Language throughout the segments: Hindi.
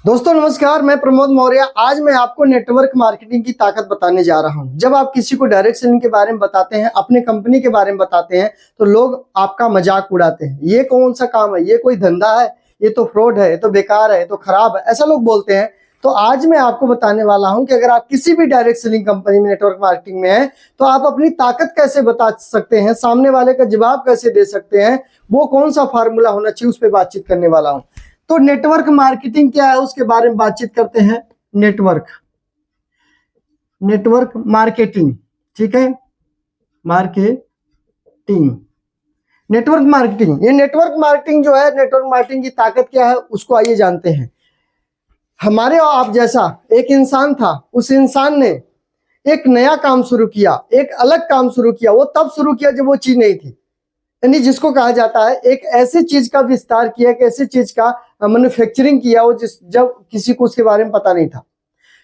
दोस्तों नमस्कार, मैं प्रमोद मौर्य। आज मैं आपको नेटवर्क मार्केटिंग की ताकत बताने जा रहा हूं। जब आप किसी को डायरेक्ट सेलिंग के बारे में बताते हैं, अपने कंपनी के बारे में बताते हैं, तो लोग आपका मजाक उड़ाते हैं। ये कौन सा काम है, ये कोई धंधा है, ये तो फ्रॉड है, ये तो बेकार है, ये तो खराब है, ऐसा लोग बोलते हैं। तो आज मैं आपको बताने वाला हूं कि अगर आप किसी भी डायरेक्ट सेलिंग कंपनी में नेटवर्क मार्केटिंग में हैं, तो आप अपनी ताकत कैसे बता सकते हैं, सामने वाले का जवाब कैसे दे सकते हैं, वो कौन सा फार्मूला होना चाहिए, उस पर बातचीत करने वाला हूं। तो नेटवर्क मार्केटिंग क्या है उसके बारे में बातचीत करते हैं। नेटवर्क मार्केटिंग, ठीक है, मार्केटिंग, नेटवर्क मार्केटिंग। ये नेटवर्क मार्केटिंग जो है, नेटवर्क मार्केटिंग की ताकत क्या है उसको आइए जानते हैं। हमारे और आप जैसा एक इंसान था, उस इंसान ने एक नया काम शुरू किया, एक अलग काम शुरू किया। वो तब शुरू किया जब वो चीज नहीं थी, यानी जिसको कहा जाता है एक ऐसी चीज का विस्तार किया, एक ऐसी चीज का मैन्युफैक्चरिंग किया वो जब किसी को उसके बारे में पता नहीं था।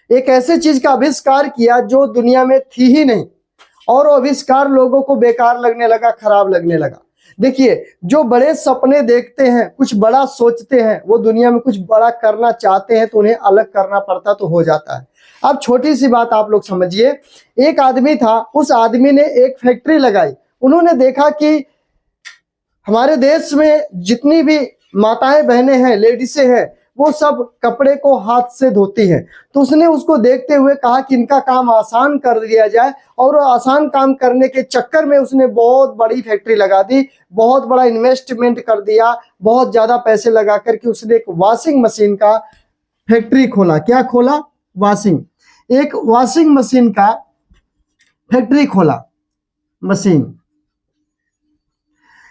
एक ऐसी चीज का आविष्कार किया जो दुनिया में थी ही नहीं, और वो आविष्कार लोगों को बेकार लगने लगा, खराब लगने लगा। देखिए, जो बड़े सपने देखते हैं, कुछ बड़ा सोचते हैं, वो दुनिया में कुछ बड़ा करना चाहते हैं तो उन्हें अलग करना पड़ता तो हो जाता है। अब छोटी सी बात आप लोग समझिए। एक आदमी था, उस आदमी ने एक फैक्ट्री लगाई। उन्होंने देखा कि हमारे देश में जितनी भी माताएं बहनें हैं, लेडीसें हैं, वो सब कपड़े को हाथ से धोती हैं। तो उसने उसको देखते हुए कहा कि इनका काम आसान कर दिया जाए, और वो आसान काम करने के चक्कर में उसने बहुत बड़ी फैक्ट्री लगा दी, बहुत बड़ा इन्वेस्टमेंट कर दिया, बहुत ज्यादा पैसे लगा करके उसने एक वॉशिंग मशीन का फैक्ट्री खोला। क्या खोला? एक वॉशिंग मशीन का फैक्ट्री खोला।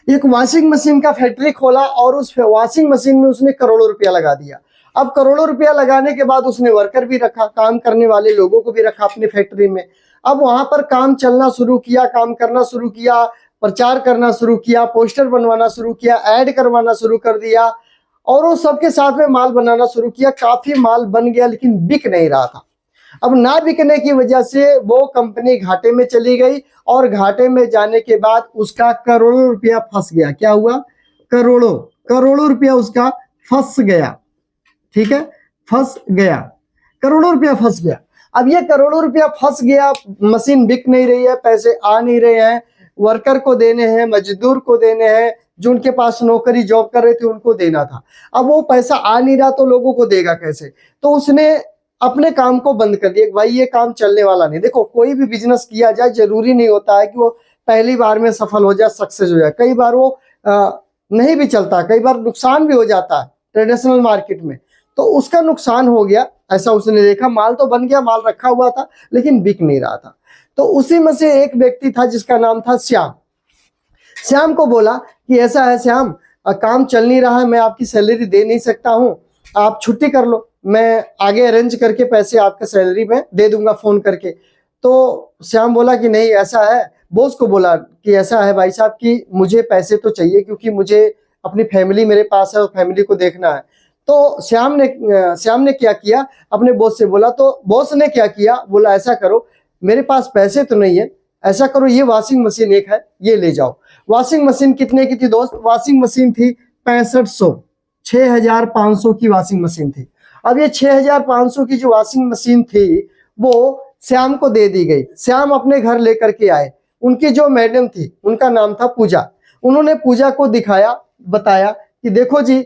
एक वॉशिंग मशीन का फैक्ट्री खोला और उस वॉशिंग मशीन में उसने करोड़ों रुपया लगा दिया। अब करोड़ों रुपया लगाने के बाद उसने वर्कर भी रखा, काम करने वाले लोगों को भी रखा अपनी फैक्ट्री में। अब वहां पर काम चलना शुरू किया, काम करना शुरू किया, प्रचार करना शुरू किया, पोस्टर बनवाना शुरू किया, ऐड करवाना शुरू कर दिया, और वो सबके साथ में माल बनाना शुरू किया। काफी माल बन गया, लेकिन बिक नहीं रहा था। अब ना बिकने की वजह से वो कंपनी घाटे में चली गई, और घाटे में जाने के बाद उसका करोड़ों रुपया फंस गया। क्या हुआ? करोड़ों रुपया उसका फंस गया। ठीक है, फंस गया, करोड़ों रुपया फंस गया। अब ये करोड़ों रुपया फंस गया, मशीन बिक नहीं रही है, पैसे आ नहीं रहे हैं, वर्कर को देने हैं, मजदूर को देने हैं, जो उनके पास नौकरी जॉब कर रहे थे उनको देना था। अब वो पैसा आ नहीं रहा तो लोगों को देगा कैसे? तो उसने अपने काम को बंद कर दिया। भाई ये काम चलने वाला नहीं। देखो, कोई भी बिजनेस किया जाए, जरूरी नहीं होता है कि वो पहली बार में सफल हो जाए, सक्सेस हो जाए। कई बार वो नहीं भी चलता, कई बार नुकसान भी हो जाता है ट्रेडिशनल मार्केट में। तो उसका नुकसान हो गया, ऐसा उसने देखा। माल तो बन गया, माल रखा हुआ था, लेकिन बिक नहीं रहा था। तो उसी में से एक व्यक्ति था जिसका नाम था श्याम। श्याम को बोला कि ऐसा है श्याम, काम चल नहीं रहा है, मैं आपकी सैलरी दे नहीं सकता हूं, आप छुट्टी कर लो, मैं आगे अरेंज करके पैसे आपका सैलरी में दे दूंगा फोन करके। तो श्याम बोला कि नहीं, ऐसा है। बॉस को बोला कि ऐसा है भाई साहब कि मुझे पैसे तो चाहिए, क्योंकि मुझे अपनी फैमिली मेरे पास है और फैमिली को देखना है। तो श्याम ने क्या किया, अपने बॉस से बोला। तो बॉस ने क्या किया, बोला ऐसा करो, मेरे पास पैसे तो नहीं है, ऐसा करो ये वॉशिंग मशीन एक है, ये ले जाओ। वॉशिंग मशीन कितने की थी दोस्त? वॉशिंग मशीन थी 6500, 6500 की वॉशिंग मशीन थी। अब ये 6500 की जो वॉशिंग मशीन थी वो श्याम को दे दी गई। श्याम अपने घर लेकर के आए। उनकी जो मैडम थी उनका नाम था पूजा। उन्होंने पूजा को दिखाया, बताया कि देखो जी,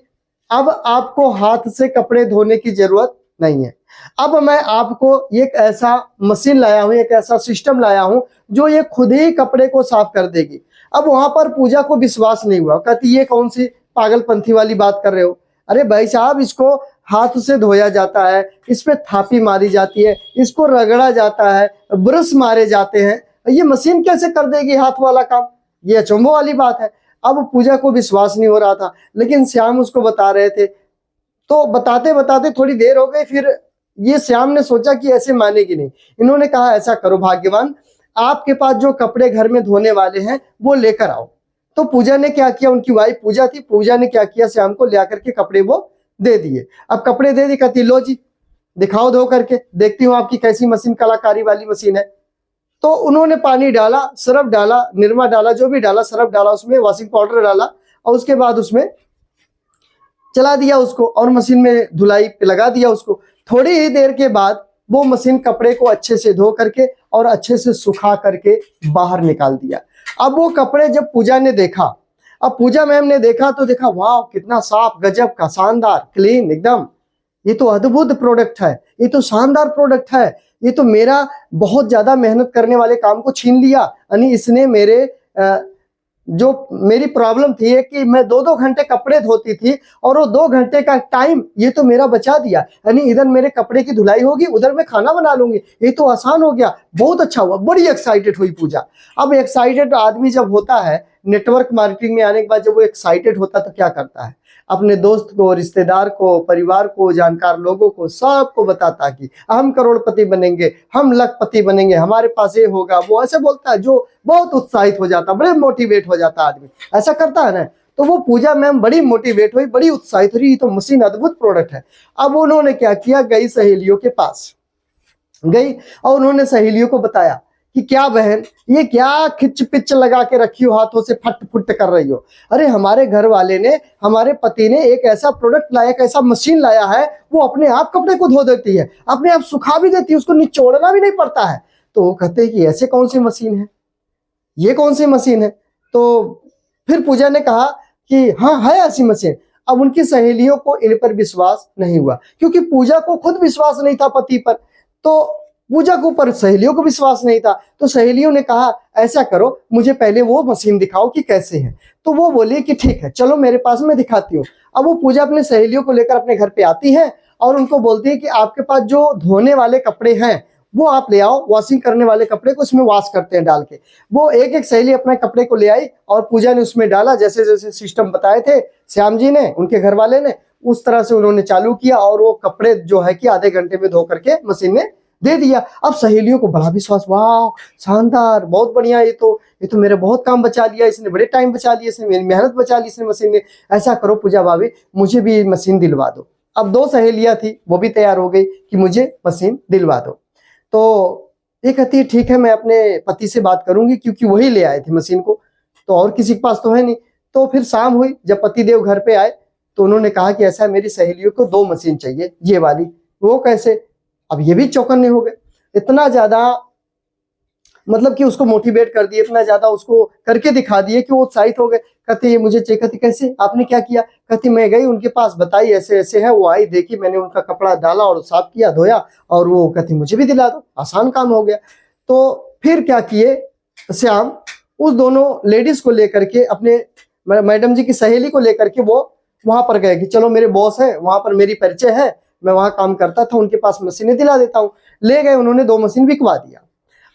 अब आपको हाथ से कपड़े धोने की जरूरत नहीं है। अब मैं आपको एक ऐसा मशीन लाया हूं, एक ऐसा सिस्टम लाया हूं जो ये खुद ही कपड़े को साफ कर देगी। अब वहां पर पूजा को विश्वास नहीं हुआ, कहती ये कौन सी पागलपंथी वाली बात कर रहे हो? अरे भाई साहब, इसको हाथ से धोया जाता है, इस पे थापी मारी जाती है, इसको रगड़ा जाता है, ब्रश मारे जाते हैं, ये मशीन कैसे कर देगी हाथ वाला काम? ये अचंभे वाली बात है। अब पूजा को विश्वास नहीं हो रहा था, लेकिन श्याम उसको बता रहे थे। तो बताते बताते थोड़ी देर हो गई, फिर ये श्याम ने सोचा कि ऐसे मानेगी नहीं। इन्होंने कहा ऐसा करो भाग्यवान, आपके पास जो कपड़े घर में धोने वाले हैं वो लेकर आओ। तो पूजा ने क्या किया, उनकी वाइफ पूजा थी, पूजा ने क्या किया, श्याम को ले करके कपड़े वो दे दिए। अब कपड़े दे दी, कहती लो जी दिखाओ धो करके, देखती हूँ आपकी कैसी मशीन, कलाकारी वाली मशीन है। तो उन्होंने पानी डाला, सर्फ डाला, निरमा डाला, जो भी डाला, सर्फ डाला, उसमें वॉशिंग पाउडर डाला, और उसके बाद उसमें चला दिया उसको और मशीन में धुलाई पे लगा दिया उसको। थोड़ी ही देर के बाद वो मशीन कपड़े को अच्छे से धो करके और अच्छे से सुखा करके बाहर निकाल दिया। अब वो कपड़े जब पूजा ने देखा, अब पूजा मैम ने देखा तो देखा वाह कितना साफ, गजब का, शानदार, क्लीन एकदम, ये तो अद्भुत प्रोडक्ट है, ये तो शानदार प्रोडक्ट है, ये तो मेरा बहुत ज्यादा मेहनत करने वाले काम को छीन लिया। यानी इसने मेरे जो मेरी प्रॉब्लम थी है कि मैं 2-2 घंटे कपड़े धोती थी और वो 2 घंटे का टाइम ये तो मेरा बचा दिया। यानी इधर मेरे कपड़े की धुलाई होगी, उधर मैं खाना बना लूंगी, ये तो आसान हो गया, बहुत अच्छा हुआ। बड़ी एक्साइटेड हुई पूजा। अब एक्साइटेड आदमी जब होता है, नेटवर्क मार्केटिंग में आने के बाद जब वो एक्साइटेड होता है तो क्या करता है, अपने दोस्त को, रिश्तेदार को, परिवार को, जानकार लोगों को, सबको बताता कि हम करोड़पति बनेंगे, हम लखपति बनेंगे, हमारे पास ये होगा, वो ऐसे बोलता है, जो बहुत उत्साहित हो जाता, बड़े मोटिवेट हो जाता आदमी, ऐसा करता है ना। तो वो पूजा मैम बड़ी मोटिवेट हुई, बड़ी उत्साहित हुई, तो मशीन अद्भुत प्रोडक्ट है। अब उन्होंने क्या किया, गई सहेलियों के पास गई और उन्होंने सहेलियों को बताया कि क्या बहन, ये क्या खिच पिच लगा के रखी हो, हाथों से फट फुट कर रही हो। अरे हमारे घर वाले ने, हमारे पति ने एक ऐसा प्रोडक्ट लाया, एक ऐसा मशीन लाया है, वो अपने आप कपड़े को धो देती है, अपने आप सुखा भी देती है, उसको निचोड़ना भी नहीं पड़ता है। तो वो कहते हैं कि ऐसे कौन सी मशीन है, ये कौन सी मशीन है। तो फिर पूजा ने कहा कि हाँ है ऐसी मशीन। अब उनकी सहेलियों को इन पर विश्वास नहीं हुआ, क्योंकि पूजा को खुद विश्वास नहीं था पति पर, तो पूजा के ऊपर सहेलियों को विश्वास नहीं था। तो सहेलियों ने कहा ऐसा करो, मुझे पहले वो मशीन दिखाओ कि कैसे है। तो वो बोली कि ठीक है चलो मेरे पास, मैं दिखाती हूँ। अब वो पूजा अपने सहेलियों को लेकर अपने घर पे आती है और उनको बोलती है कि आपके पास जो धोने वाले कपड़े हैं वो आप ले आओ, वॉशिंग करने वाले कपड़े को इसमें वॉश करते हैं डाल के। वो एक एक सहेली अपने कपड़े को ले आई और पूजा ने उसमें डाला, जैसे जैसे सिस्टम बताए थे श्याम जी ने, उनके घर वाले ने, उस तरह से उन्होंने चालू किया और वो कपड़े जो है कि आधे घंटे में धो करके मशीन में दे दिया। अब सहेलियों को बड़ा विश्वास, वाह शानदार, बहुत बढ़िया, ये तो मेरे बहुत काम बचा लिया इसने, बड़े टाइम बचा लिया इसने, मेरी मेहनत बचा ली इसने मशीन ने। ऐसा करो पूजा भाभी, मुझे भी मशीन दिलवा दो। अब 2 सहेलियां थी, वो भी तैयार हो गई कि मुझे मशीन दिलवा दो। तो ये कहती है ठीक है, मैं अपने पति से बात करूंगी, क्योंकि वही ले आए थे मशीन को, तो और किसी के पास तो है नहीं। तो फिर शाम हुई, जब पतिदेव घर पे आए तो उन्होंने कहा कि ऐसा मेरी सहेलियों को 2 मशीन चाहिए, ये वाली। वो कैसे? अब ये भी चौकन्ने हो गए, इतना ज्यादा मतलब कि उसको मोटिवेट कर दिए, इतना ज्यादा उसको करके दिखा दिए कि वो उत्साहित हो गए। कहते ये मुझे चाहिए। कहती कैसे, आपने क्या किया? कहती मैं गई उनके पास, बताई ऐसे ऐसे है, वो आई, देखी, मैंने उनका कपड़ा डाला और साफ किया, धोया, और वो कहती मुझे भी दिला दो, आसान काम हो गया। तो फिर क्या किए श्याम, उस दोनों लेडीज को लेकर के, अपने मैडम जी की सहेली को लेकर के वो वहां पर गए कि चलो मेरे बॉस है, वहां पर मेरी परिचय है, मैं वहां काम करता था, उनके पास मशीनें दिला देता हूँ। ले गए, उन्होंने 2 मशीन बिकवा दिया।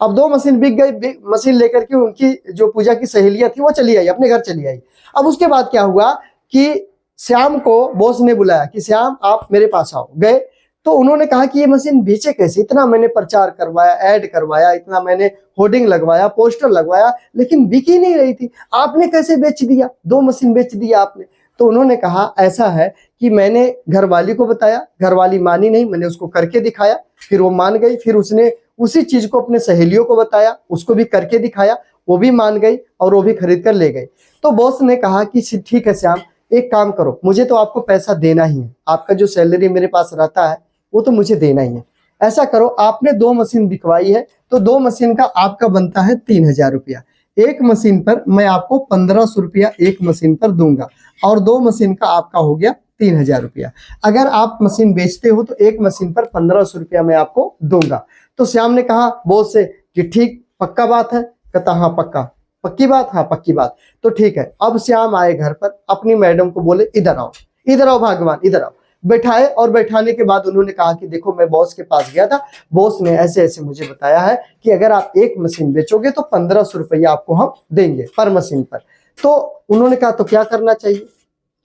अब 2 मशीन बिक गई, मशीन लेकर के उनकी जो पूजा की सहेलियां थी वो चली आई, अपने घर चली आई। अब उसके बाद क्या हुआ कि श्याम को बॉस ने बुलाया कि श्याम आप मेरे पास आओ। गए तो उन्होंने कहा कि ये मशीन बेचे कैसे, इतना मैंने प्रचार करवाया, ऐड करवाया, इतना मैंने होर्डिंग लगवाया, पोस्टर लगवाया, लेकिन बिक ही नहीं रही थी, आपने कैसे बेच दिया, 2 मशीन बेच दिया आपने। तो उन्होंने कहा ऐसा है कि मैंने घरवाली को बताया, घरवाली मानी नहीं, मैंने उसको करके दिखाया, फिर वो मान गई, फिर उसने उसी चीज को अपने सहेलियों को बताया, उसको भी करके दिखाया, वो भी मान गई और वो भी खरीद कर ले गई। तो बॉस ने कहा कि ठीक है श्याम, एक काम करो, मुझे तो आपको पैसा देना ही है, आपका जो सैलरी मेरे पास रहता है वो तो मुझे देना ही है। ऐसा करो, आपने 2 मशीन बिकवाई है तो 2 मशीन का आपका बनता है 3000 रुपया। एक मशीन पर मैं आपको 1500 रुपया एक मशीन पर दूंगा और 2 मशीन का आपका हो गया 3000 रुपया। अगर आप मशीन बेचते हो तो एक मशीन पर 1500 रुपया मैं आपको दूंगा। तो श्याम ने कहा बॉस से कि ठीक, पक्का बात है? कहता हाँ पक्का, पक्की बात, हाँ पक्की बात। तो ठीक है। अब श्याम आए घर पर, अपनी मैडम को बोले इधर आओ, इधर आओ भगवान, इधर आओ। बैठाए और बैठाने के बाद उन्होंने कहा कि देखो मैं बॉस के पास गया था, बॉस ने ऐसे ऐसे मुझे बताया है कि अगर आप एक मशीन बेचोगे तो 1500 रुपया आपको हम देंगे पर मशीन पर। तो उन्होंने कहा तो क्या करना चाहिए?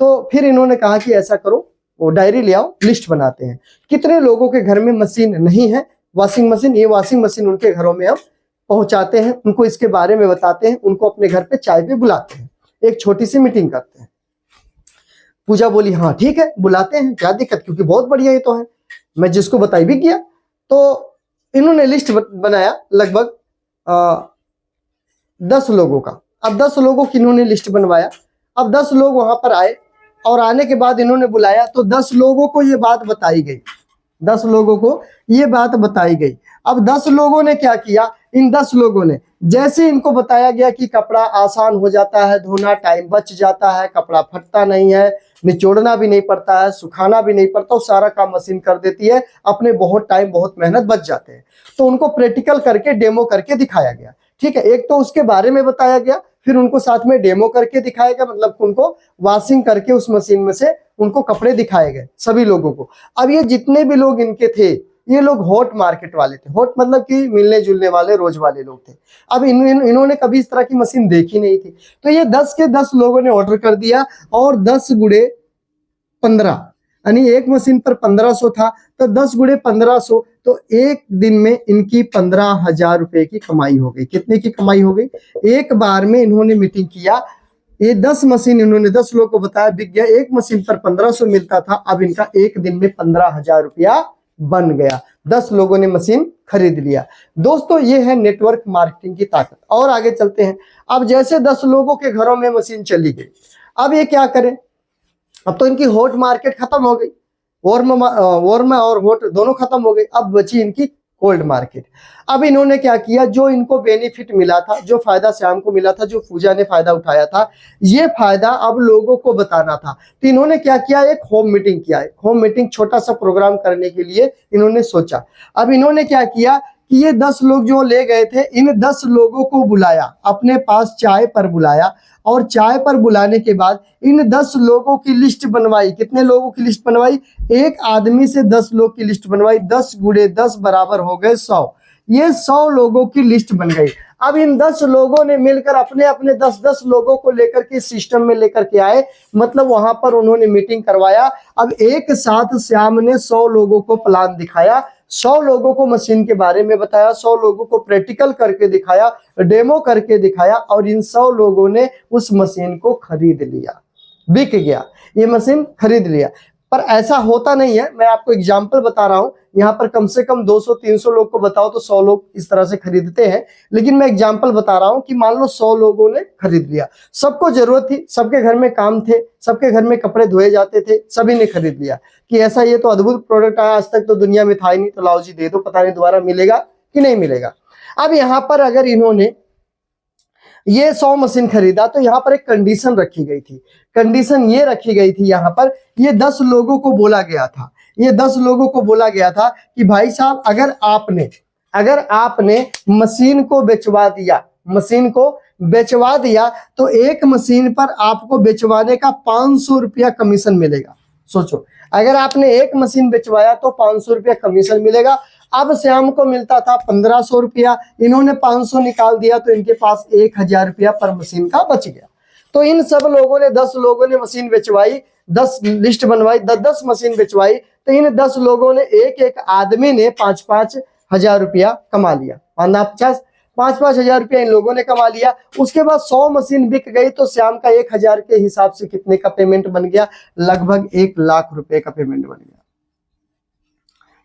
तो फिर इन्होंने कहा कि ऐसा करो, वो डायरी ले आओ, लिस्ट बनाते हैं कितने लोगों के घर में मशीन नहीं है, वॉशिंग मशीन, ये वॉशिंग मशीन उनके घरों में हम पहुंचाते हैं, उनको इसके बारे में बताते हैं, उनको अपने घर पे चाय पे बुलाते हैं, एक छोटी सी मीटिंग करते हैं। पूजा बोली हाँ ठीक है, बुलाते हैं, क्या दिक्कत, क्योंकि बहुत बढ़िया ये तो है, मैं जिसको बताई भी गया। तो इन्होंने लिस्ट बनाया लगभग 10 लोगों का। अब 10 लोगों की इन्होंने लिस्ट बनवाया अब 10 लोग वहां पर आए और आने के बाद इन्होंने बुलाया तो 10 लोगों को ये बात बताई गई, 10 लोगों को ये बात बताई गई। अब 10 लोगों ने क्या किया, इन 10 लोगों ने जैसे इनको बताया गया कि कपड़ा आसान हो जाता है धोना, टाइम बच जाता है, कपड़ा फटता नहीं है, निचोड़ना भी नहीं पड़ता है, सुखाना भी नहीं पड़ता, सारा काम मशीन कर देती है, अपने बहुत टाइम बहुत मेहनत बच जाते हैं। तो उनको प्रैक्टिकल करके डेमो करके दिखाया गया। ठीक है, एक तो उसके बारे में बताया गया, फिर उनको साथ में डेमो करके दिखाया गया, मतलब उनको वॉशिंग करके उस मशीन में से उनको कपड़े दिखाए गए सभी लोगों को। अब ये जितने भी लोग इनके थे, ये लोग हॉट मार्केट वाले थे, हॉट मतलब कि मिलने जुलने वाले रोज वाले लोग थे। अब इन्होंने कभी इस तरह की मशीन देखी नहीं थी, तो ये 10 के 10 लोगों ने ऑर्डर कर दिया और 10 गुणे 15 यानी एक मशीन पर 1500 था, तो 10 गुणे 1500 तो एक दिन में इनकी 15,000 रुपए की कमाई हो गई। कितने की कमाई हो गई? एक बार में इन्होंने मीटिंग किया, ये 10 मशीन इन्होंने 10 लोगों को बताया, बिक गया। एक मशीन पर 1500 मिलता था, अब इनका एक दिन में 15,000 रुपया बन गया। 10 लोगों ने मशीन खरीद लिया। दोस्तों ये है नेटवर्क मार्केटिंग की ताकत। और आगे चलते हैं। अब जैसे 10 लोगों के घरों में मशीन चली गई, अब ये क्या करें? अब तो इनकी हॉट मार्केट खत्म हो गई, वार्म और हॉट दोनों खत्म हो गई, अब बची इनकी कोल्ड मार्केट। अब इन्होंने क्या किया, जो इनको बेनिफिट मिला था, जो फायदा श्याम को मिला था, जो पूजा ने फायदा उठाया था, ये फायदा अब लोगों को बताना था। तो इन्होंने क्या किया, एक होम मीटिंग किया। होम मीटिंग छोटा सा प्रोग्राम करने के लिए इन्होंने सोचा। अब इन्होंने क्या किया कि ये 10 लोग जो ले गए थे, इन 10 लोगों को बुलाया, अपने पास चाय पर बुलाया, और चाय पर बुलाने के बाद इन 10 लोगों की लिस्ट बनवाई। कितने लोगों की लिस्ट बनवाई? एक आदमी से 10 लोग की लिस्ट बनवाई। 10 गुणे 10 बराबर हो गए 100। ये 100 लोगों की लिस्ट बन गई। अब इन 10 लोगों ने मिलकर अपने अपने 10-10 लोगों को लेकर के सिस्टम में लेकर के आए, मतलब वहां पर उन्होंने मीटिंग करवाया। अब एक साथ श्याम ने 100 लोगों को प्लान दिखाया, 100 लोगों को मशीन के बारे में बताया, 100 लोगों को प्रैक्टिकल करके दिखाया, डेमो करके दिखाया, और इन 100 लोगों ने उस मशीन को खरीद लिया। बिक गया, ये मशीन खरीद लिया। पर ऐसा होता नहीं है, मैं आपको एग्जांपल बता रहा हूं। यहाँ पर कम से कम 200-300 लोग को बताओ तो 100 लोग इस तरह से खरीदते हैं, लेकिन मैं एग्जांपल बता रहा हूं कि मान लो 100 लोगों ने खरीद लिया। सबको जरूरत थी, सबके घर में काम थे, सबके घर में कपड़े धोए जाते थे, सभी ने खरीद लिया कि ऐसा ये तो अद्भुत प्रोडक्ट आया, आज तक तो दुनिया में था ही नहीं, तो लाओ जी दे दो, पता नहीं दोबारा मिलेगा कि नहीं मिलेगा। अब यहाँ पर अगर इन्होंने ये 100 मशीन खरीदा तो यहाँ पर एक कंडीशन रखी गई थी। कंडीशन ये रखी गई थी, यहाँ पर ये 10 लोगों को बोला गया था, ये 10 लोगों को बोला गया था कि भाई साहब अगर आपने मशीन को बेचवा दिया, मशीन को बेचवा दिया तो एक मशीन पर आपको बेचवाने का 500 रुपया कमीशन मिलेगा। सोचो, अगर आपने एक मशीन बेचवाया तो 500 रुपया कमीशन मिलेगा। अब श्याम को मिलता था 1500 रुपया, इन्होंने 500 निकाल दिया तो इनके पास 1000 रुपया पर मशीन का बच गया। तो इन सब लोगों ने, 10 लोगों ने मशीन बेचवाई, 10 लिस्ट बनवाई, 10 मशीन बेचवाई, तो इन 10 लोगों ने, एक आदमी ने 5-5 हजार रुपया कमा लिया। 5-5 हजार रुपया इन लोगों ने कमा लिया। उसके बाद 100 मशीन बिक गई तो श्याम का 1000 के हिसाब से कितने का पेमेंट बन गया? लगभग 1 लाख रुपए का पेमेंट बन गया।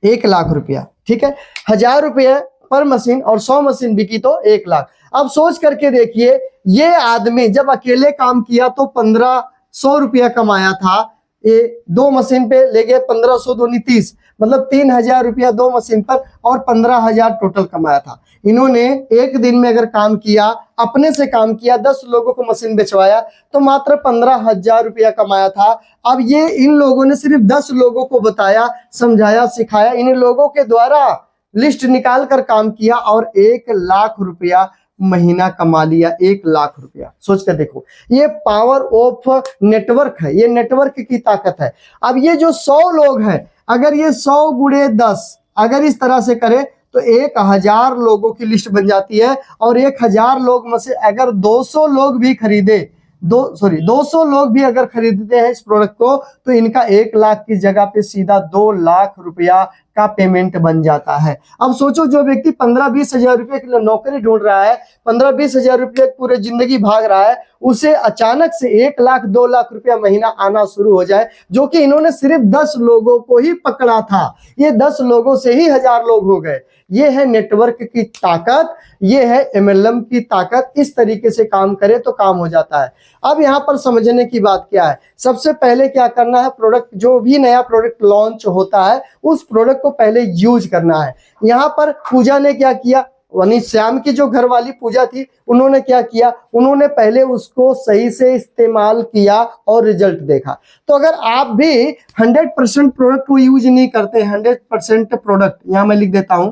1 लाख रुपया, ठीक है, 1000 रुपये पर मशीन और 100 मशीन बिकी तो 1 लाख। अब सोच करके देखिए, ये आदमी जब अकेले काम किया तो 1500 रुपया कमाया था, ये 2 मशीन पे ले गए, 1500 दूनी 30, मतलब 3000 रुपया 2 मशीन पर और 15,000 टोटल कमाया था। इन्होंने एक दिन में अगर काम किया, अपने से काम किया, 10 लोगों को मशीन बेचवाया तो मात्र 15,000 रुपया कमाया था। अब ये इन लोगों ने सिर्फ 10 लोगों को बताया, समझाया, सिखाया, इन लोगों के द्वारा लिस्ट निकाल कर काम किया और 1 लाख रुपया महीना कमा लिया। 1 लाख रुपया, सोच कर देखो, ये पावर ऑफ नेटवर्क है, ये नेटवर्क की ताकत है। अब ये जो 100 लोग हैं, अगर ये 100 गुणे 10 अगर इस तरह से करें तो 1000 लोगों की लिस्ट बन जाती है। और 1000 लोग में से अगर 200 लोग भी खरीदे, 200 लोग भी अगर खरीदते हैं इस प्रोडक्ट को, तो इनका 1 लाख की जगह पे सीधा 2 लाख रुपया का पेमेंट बन जाता है। अब सोचो, जो व्यक्ति 15-20 हजार रुपये के लिए नौकरी ढूंढ रहा है, 15-20 हजार रुपये पूरे जिंदगी भाग रहा है, उसे अचानक से 1 लाख 2 लाख रुपया महीना आना शुरू हो जाए, जो कि इन्होंने सिर्फ 10 लोगों को ही पकड़ा था। ये 10 लोगों से ही 1000 लोग हो गए। ये है नेटवर्क की ताकत, ये है MLM की ताकत। इस तरीके से काम करे तो काम हो जाता है। अब यहाँ पर समझने की बात क्या है, सबसे पहले क्या करना है, प्रोडक्ट जो भी नया प्रोडक्ट लॉन्च होता है उस प्रोडक्ट को पहले यूज करना है। यहाँ पर पूजा ने क्या किया, वनी श्याम की जो घरवाली पूजा थी, उन्होंने क्या किया, उन्होंने पहले उसको सही से इस्तेमाल किया और रिजल्ट देखा। तो अगर आप भी 100% प्रोडक्ट को यूज नहीं करते, 100% प्रोडक्ट, यहां मैं लिख देता हूं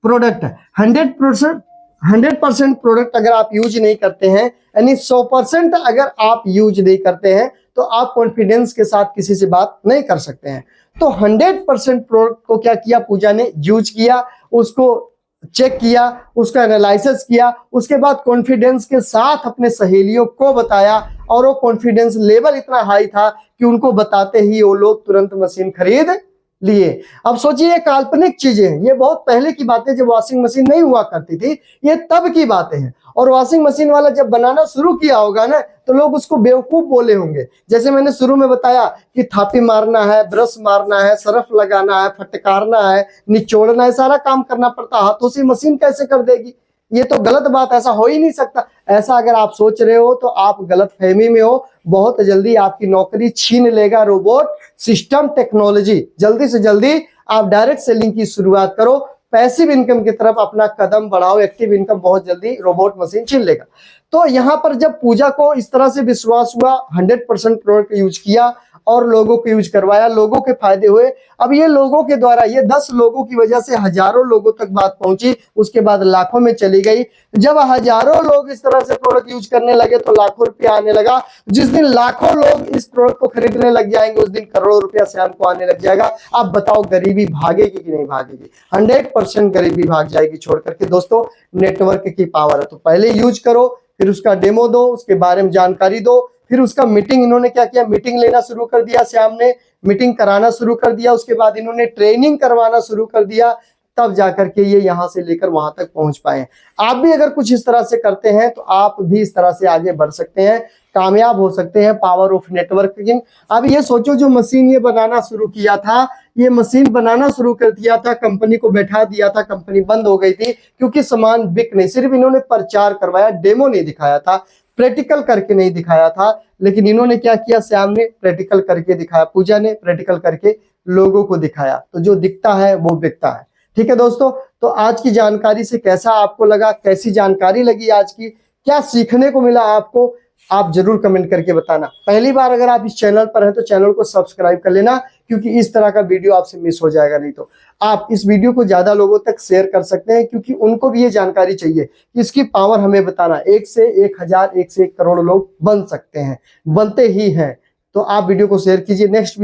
प्रोडक्ट, 100% प्रोडक्ट अगर आप यूज नहीं करते हैं, यानी 100% अगर आप यूज नहीं करते हैं, तो आप कॉन्फिडेंस के साथ किसी से बात नहीं कर सकते हैं। तो 100% प्रोडक्ट को क्या किया, पूजा ने यूज किया, उसको चेक किया, उसका एनालिसिस किया, उसके बाद कॉन्फिडेंस के साथ अपने सहेलियों को बताया, और वो कॉन्फिडेंस लेवल इतना हाई था कि उनको बताते ही वो लोग तुरंत मशीन खरीद लिए। अब सोचिए, ये काल्पनिक चीजें हैं, ये बहुत पहले की बातें, जब वॉशिंग मशीन नहीं हुआ करती थी, ये तब की बातें हैं। और वॉशिंग मशीन वाला जब बनाना शुरू किया होगा ना, तो लोग उसको बेवकूफ बोले होंगे। जैसे मैंने शुरू में बताया कि थापी मारना है, ब्रश मारना है, सरफ लगाना है, फटकारना है, निचोड़ना है, सारा काम करना पड़ता, हाथों से मशीन कैसे कर देगी? ये तो गलत बात, ऐसा हो ही नहीं सकता। ऐसा अगर आप सोच रहे हो तो आप गलत फहमी में हो। बहुत जल्दी आपकी नौकरी छीन लेगा रोबोट सिस्टम टेक्नोलॉजी। जल्दी से जल्दी आप डायरेक्ट सेलिंग की शुरुआत करो, पैसिव इनकम की तरफ अपना कदम बढ़ाओ। एक्टिव इनकम बहुत जल्दी रोबोट मशीन छीन लेगा। तो यहां पर जब पूजा को इस तरह से विश्वास हुआ, 100% प्रोडक्ट यूज किया और लोगों को यूज करवाया, लोगों के फायदे हुए। अब ये लोगों के द्वारा, ये 10 लोगों की वजह से हजारों लोगों तक बात पहुंची, उसके बाद लाखों में चली गई। जब हजारों लोग इस तरह से प्रोडक्ट यूज करने लगे तो लाखों रुपया आने लगा। जिस दिन लाखों लोग इस प्रोडक्ट को खरीदने लग जाएंगे, उस दिन करोड़ों रुपया श्याम को आने लग जाएगा। अब बताओ, गरीबी भागेगी कि नहीं भागेगी? 100% गरीबी भाग जाएगी छोड़ करके। दोस्तों, नेटवर्क की पावर है, तो पहले यूज करो, फिर उसका डेमो दो, उसके बारे में जानकारी दो, फिर उसका मीटिंग, इन्होंने क्या किया, मीटिंग लेना शुरू कर दिया, श्याम ने मीटिंग कराना शुरू कर दिया, उसके बाद इन्होंने ट्रेनिंग करवाना शुरू कर दिया, तब जाकर के ये यहां से लेकर वहां तक पहुंच पाए। आप भी अगर कुछ इस तरह से करते हैं तो आप भी इस तरह से आगे बढ़ सकते हैं, कामयाब हो सकते हैं। Power of networking. अब ये सोचो, जो मशीन ये बनाना शुरू किया था, ये मशीन बनाना शुरू कर दिया था, कंपनी को बैठा दिया था, कंपनी बंद हो गई थी क्योंकि सामान बिक नहीं। सिर्फ इन्होंने प्रचार करवाया, डेमो नहीं दिखाया था, प्रैक्टिकल करके नहीं दिखाया था। लेकिन इन्होंने क्या किया, श्याम ने प्रैक्टिकल करके दिखाया, पूजा ने प्रैक्टिकल करके लोगों को दिखाया। तो जो दिखता है वो बिकता है। ठीक है दोस्तों, तो आज की जानकारी से कैसा आपको लगा, कैसी जानकारी लगी आज की, क्या सीखने को मिला आपको, आप जरूर कमेंट करके बताना। पहली बार अगर आप इस चैनल पर हैं तो चैनल को सब्सक्राइब कर लेना, क्योंकि इस तरह का वीडियो आपसे मिस हो जाएगा। नहीं तो आप इस वीडियो को ज्यादा लोगों तक शेयर कर सकते हैं, क्योंकि उनको भी ये जानकारी चाहिए कि इसकी पावर हमें बताना। 1 से 1000, 1 से 1 करोड़ लोग बन सकते हैं, बनते ही हैं। तो आप वीडियो को शेयर कीजिए। नेक्स्ट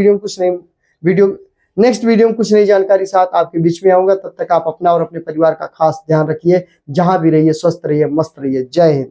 वीडियो में कुछ नई जानकारी साथ आपके बीच में आऊंगा। तब तक आप अपना और अपने परिवार का खास ध्यान रखिए। जहां भी रहिए, स्वस्थ रहिए, मस्त रहिए। जय हिंद।